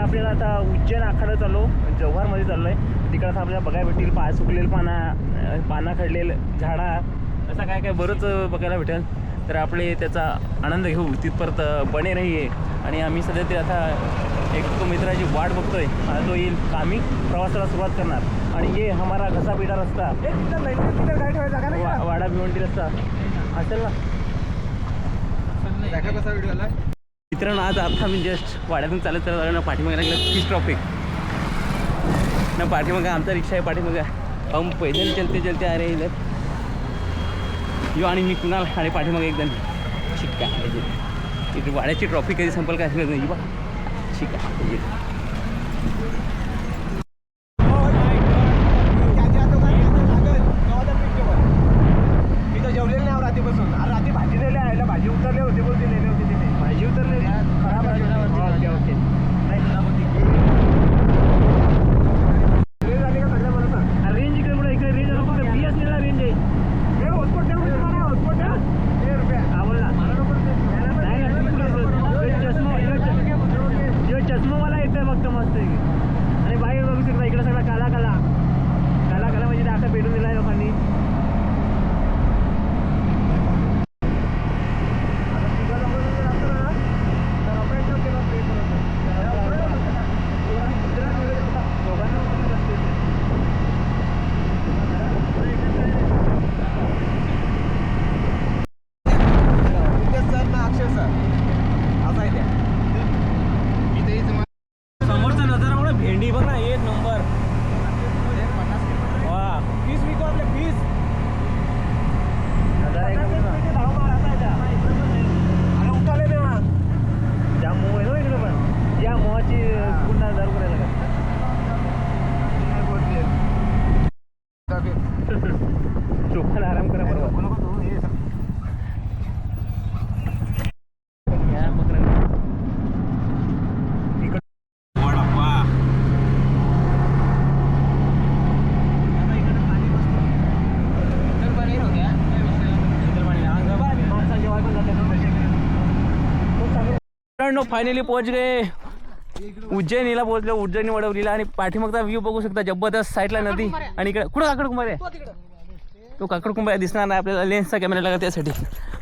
आपल्याला आता उज्जैन आखाडा चाललो, जव्हारमध्ये चाललो आहे. तिकडं आता आपल्याला बघायला भेटेल सुकलेलं पाना खडलेलं झाडा, असं काय काय बरंच बघायला भेटेल. तर आपले त्याचा आनंद घेऊ, तिथपर्यंत बने रहिये. आणि आम्ही सध्या ते आता एक तो मित्राची वाट बघतोय, तो येईल का आम्ही प्रवासाला सुरुवात करणार. आणि ये हमारा घसा पिटा रस्ता, वाडा भिवंडी रस्ता असेल ना. मित्रांनो आज आता मी जस्ट वाड्यातून चालत चालत ना पाठीमागे लागलं तीच ट्रॉफिक ना. पाठीमागा आमचा रिक्षा आहे, पाठीमागा हम पैदल चलते चलते आ रहे इधर. यो आणि मी कुणाल आणि पाठीमागे एकदम शिक्का इथे. वाड्याची ट्रॉफिक कधी संपल काय असलं नाही बा, शिक्का. मी तर जेवलेलं नाही रात्रीपासून. रात्री भाजी नेले आहे, भाजी उतरले होते, बोलते नेले होते तिथे भाजी उतरले खराब. ओके ओके रेंज आली का सगळ्या मला. रेंज इकडे कुठे इकडे रेंज आला फक्त BSNL ला रेंज आहे. हॉटस्पॉट द्या म्हणजे तुम्हाला, हॉटस्पॉट द्या. ₹1 हा बोला चष्मा मला येतोय फक्त मस्त. आणि बाहेर बघू शकता इकडे सगळा काला काला काला काला म्हणजे आता पेटून दिला आहे लोकांनी. समोरचा नजारा म्हणा भेंडी बघ ना, एक नंबर. वा 30 विको आपले 20 आणि उठाले ना ज्या मोह आहे ना इकडे. पण या मोहाची पुन्हा दारू करायला लोकांना आराम करा बरोबर. फायनली पोहोच गए उज्जैनीला. पोहोचलो उज्जैनी वडवलीला. आणि पाठीमागचा व्ह्यू बघू शकता, जबरदस्त. साईडला नदी आणि इकडे कुठं काकड कुंभार आहे. तो काकड कुंभार दिसणार नाही आपल्याला, लेन्सचा कॅमेरा लागला त्यासाठी.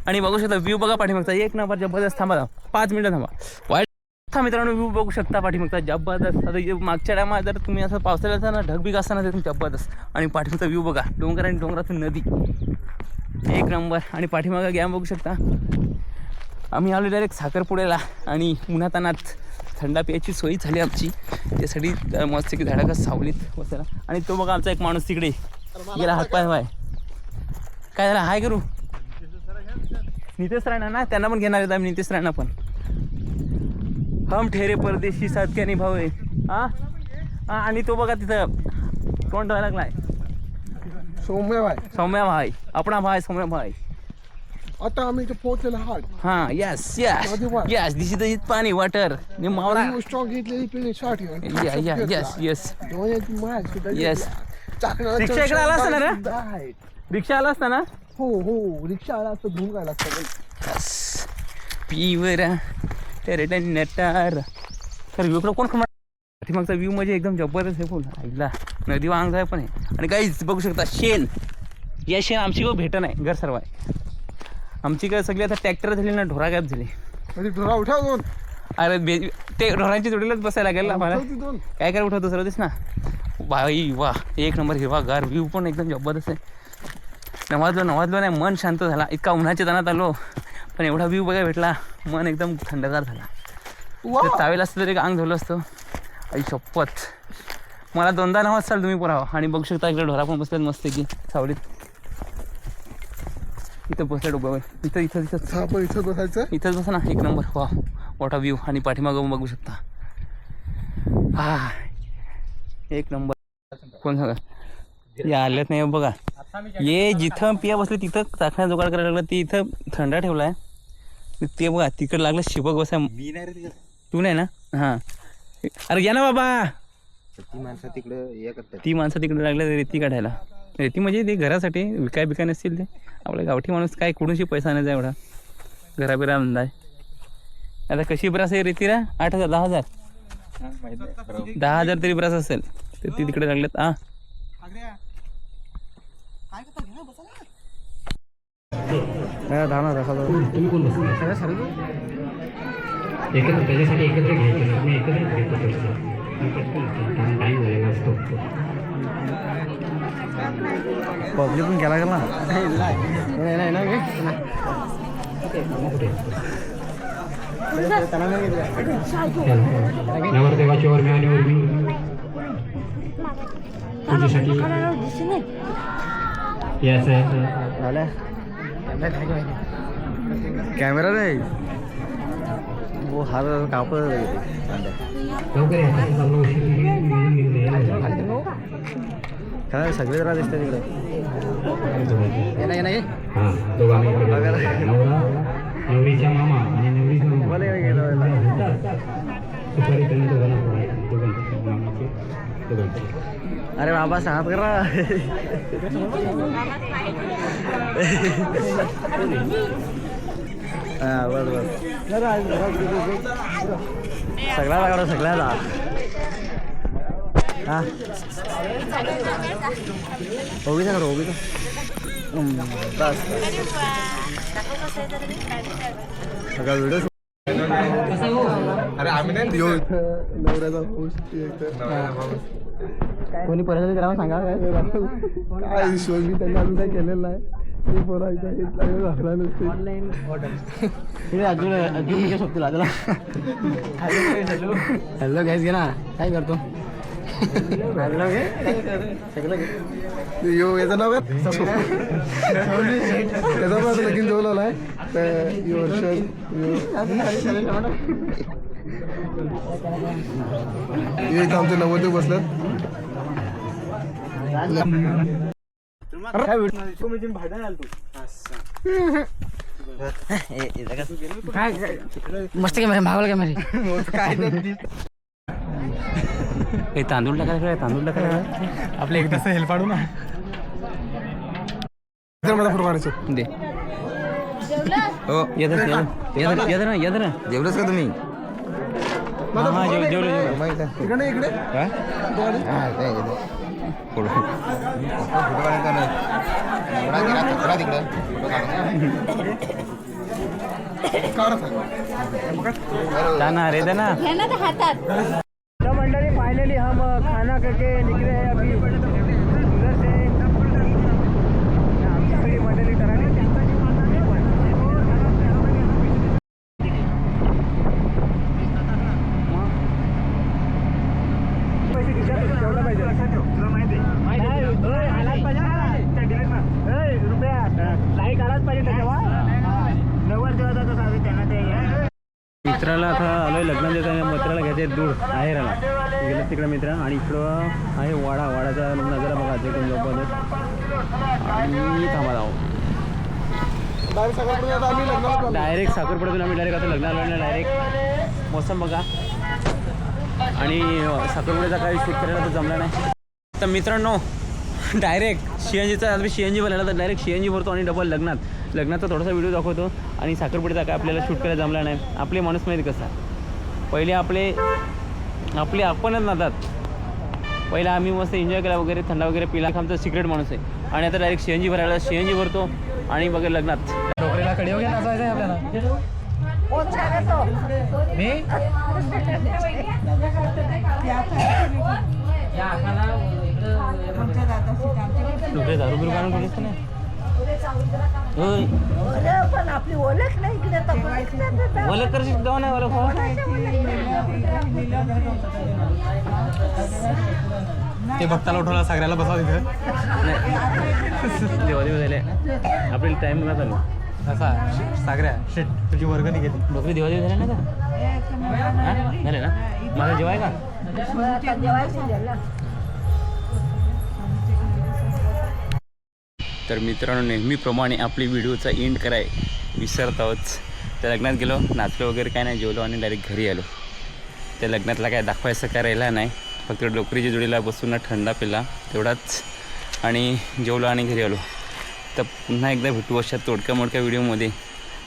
आणि बघू शकता व्ह्यू बघा पाठीमागचा, एक नंबर जबरदस्त. थांबा 5 मिनिटं थांबा. वाईट मित्रांनो व्ह्यू बघू शकता पाठीमागचा जबरदस्त. आता मागच्या टायमात जर तुम्ही असं पावसाळ्याचा ना ढगबिग असताना ते जबरदस्त. आणि पाठीमागचा व्ह्यू बघा, डोंगर आणि डोंगरातून नदी, एक नंबर. आणि पाठीमागा गॅम बघू शकता. आम्ही आलो डायरेक्ट साखरपुड्याला. आणि उन्हातानात थंडा प्यायची सोयी झाली आमची, त्यासाठी मस्त की झाडाला सावलीत बसायला. आणि तो बघा आमचा एक माणूस तिकडे गेला, हातपाय व्हाय. काय झाला हाय करू नितेश राणा ना, त्यांना पण घेणार आहेत आम्ही. नितेश राणा पण हम ठेरे परदेशी साथ क्या निभावे. हां हां. आणि तो बघा तिथं कोण व्हायला लागलाय, सौम्या भाई, आपणा भाई सौम्या भाई. आता आम्ही इथे पोहोचलेलो आहोत. हां yes yes yes, this is the पाणी वॉटर मावरा स्ट्रॉंग घेतलेली पिण्यासाठी. Yes yes yes. रिक्षा इकडे आला असता ना रे, रिक्षा आला असता ना. हो हो, रिक्षा आला असता, धुवून गायला असता. पिवरा टेरेटन नटार. तर इकडं कोण खमणार. पाठीमागचा व्ह्यू म्हणजे एकदम जबरदस्त आहे. बोल आईला नदी वांग आहे पण आहे. आणि काहीच बघू शकता शेण, या शेण आमची काही भेट नाही, घर सर्व आहे आमची. काय सगळी आता ट्रॅक्टर झाली ना, ढोरा गॅप झाली. ढोरा उठा दोन. अरे ते ढोरांची जोडीलाच बसायला लागेल ना मला. काय काय उठवतो सर्व तेच ना भाई. वा एक नंबर हिरवा गार, व्ह्यू पण एकदम जबरदस्त आहे. नवाजलो नाही, मन शांत झाला. इतका उन्हाच्या ताणात आलो पण एवढा व्ह्यू बघायला भेटला, मन एकदम थंडगार झाला. चावेल असतं तरी अंग धुलं असतं. आई शपथ, मला 2दा नावाज चाल तुम्ही पुरावा. आणि बघू शकता इकडे ढोरा पण बसतात मस्त की सावलीत. इथं बसल्या डोब्यावर, इथं इथं इथं इथं बसायचं, इथंच बसा ना. एक नंबर. वा मोठा व्ह्यू. आणि पाठीमागं बघू शकता. हा एक नंबर. कोण सांगा या आल्यात नाही बघा. ये जिथं पिया बसले तिथं चाकण्या जुगाड करायला लागला. ती इथं थंडा ठेवला आहे ते बघा. तिकडं लागलं शिबक बसा. मी नाही रे, तू नाही ना. हां अरे घ्या ना बाबा. ती माणसं तिकडं हे करतात. ती माणसं तिकडे लागल्या रेती काढायला. रेती म्हणजे ते घरासाठी विकाय बिकाय नसतील. ते आपल्या गावठी माणूस काय कुठूनशी पैसा आणायचा एवढा घराबिरा अंदाज. आता कशी बरं असेल रेतीला 8,000 10,000 10,000 तरी ब्रास असेल तर ती तिकडे लागलेत. हा एकत्र त्याच्यासाठी एकत्र घ्यायचं तुम्ही एकत्र घ्यायचं टाईम झालेला असतो. पब्लिक पण गेला गेला नवरदेवाची ओरमी आणि उर्मी तुझ्यासाठी झाल्या कॅमेरा नाही वो हार कापड लवकर काय सगळे जरा दिसते तिकडे हां दोघा नवरा नवरीच्या मामा आणि नवरीचा सुपारी त्यांनी दोघांना मामाचे दोघांचे. अरे बाबा सांगत करा हा बस बस सगळ्याला करा सगळ्याला. हा ओबीचा करा ओबीचा बस सगळा व्हिडिओ अरे आम्ही नाही नवऱ्याचा कोणी परिस्थिती करा सांगा काय हिशोब मी त्यांनी अजून काय केलेलं नाही. ते पोरायचं हेच लागलं झाला नसते ऑनलाईन अजून अजून म्हणजे सोबती लागला. हॅलो गॅस घे ना काय करतो हॅलो घे सगळं घे यो याचं नाव काय त्याचा पण लगीन जवळ आलाय तर यो वर्ष इथं आमचे नव्वद बसल्यात. मस्त कॅमेरा मागवला कॅमेरा काही तांदूळ टाकायला तांदूळ टाकायला आपल्या एक तसं हेल्प पाडू ना मला फुरवायचं दे. हो येत ना जेवलंच का तुम्ही? हा जेवलं इकडे इकडे काय फोटो काढायचा नाही तिकडं ना रे ना हातात मंडळी फायनली हम खाना करके निकले हैं अभी उधर से. आमची सगळी मंडळी करायला पैसे खिशात ठेवला पाहिजे रुपया लाईक आलाच पाहिजे त्याच्यावर नव्वद दिवसाचा साधे त्यांना ते मित्राला आता आलोय लग्नात देताना मित्राला घ्यायचे दूर आहेराला गेलं तिकडे मित्र आणि इकडं आहे वाडाचा नजारा बघा एकदम जबरदस्त. आणि थांबा जाऊ डायरेक्ट साखरपुड्यातून आम्ही डायरेक्ट आता लग्नाला आलो डायरेक्ट मोसम बघा. आणि साखरपुड्याचा काही शूट करायला तर जमला नाही तर मित्रांनो डायरेक्ट CNGचा आम्ही CNG भरायला तर डायरेक्ट CNG भरतो आणि डबल लग्नाचा थोडासा व्हिडिओ दाखवतो आणि साखरपुड्याचा काय आपल्याला शूट करायला जमला नाही. आपले माणूस माहिती कसा पहिले आपले आपणच नातात पहिला आम्ही मस्त एन्जॉय केला वगैरे थंडा वगैरे पिला आमचा सिक्रेट माणूस आहे आणि आता डायरेक्ट CNG भरायला CNG भरतो आणि वगैरे लग्नात नोकरीला कडे वगैरे नाचायचं आहे आपल्याला. दुसरे दारू बिरू काढून गेलीस का नाही पण आपली ओळख नाही इकडे ओळख करशील जाऊ नाही ओळख ते भक्ताला उठवला सगळ्याला बसाव तिथं देवा झाले आपल्याला टाईम नका चालू असा सागऱ्या शेट तुझी वर्गणी गेली बकरी देवा झाल्या ना का झाले ना माझा जेवाय का तर मित्रांनो नेहमीप्रमाणे आपली व्हिडिओचा एंड कराय विसरत आहोत. त्या लग्नात गेलो नाचलो वगैरे काय नाही जेवलो आणि डायरेक्ट घरी आलो. त्या लग्नातला काय दाखवायचं काय राहिला नाही फक्त डोकरीच्या जोडीला बसून थंडा पिला तेवढाच आणि जेवलो आणि घरी आलो. तर पुन्हा एकदा भेटू अशा तोडक्या मोडक्या व्हिडिओमध्ये.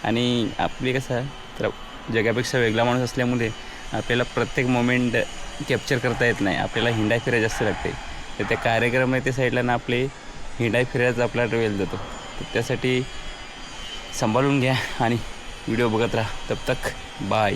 आणि आपली कसं तर जगापेक्षा वेगळा माणूस असल्यामुळे आपल्याला प्रत्येक मोमेंट कॅप्चर करता येत नाही, आपल्याला हिंडाय फिरायला जास्त लागते. तर त्या कार्यक्रम आहे त्या साईडला ना आपले हिंडाय फिरायचा आपला वेळ जातो. तर त्यासाठी सांभाळून घ्या आणि व्हिडिओ बघत राहा. तब तक बाय.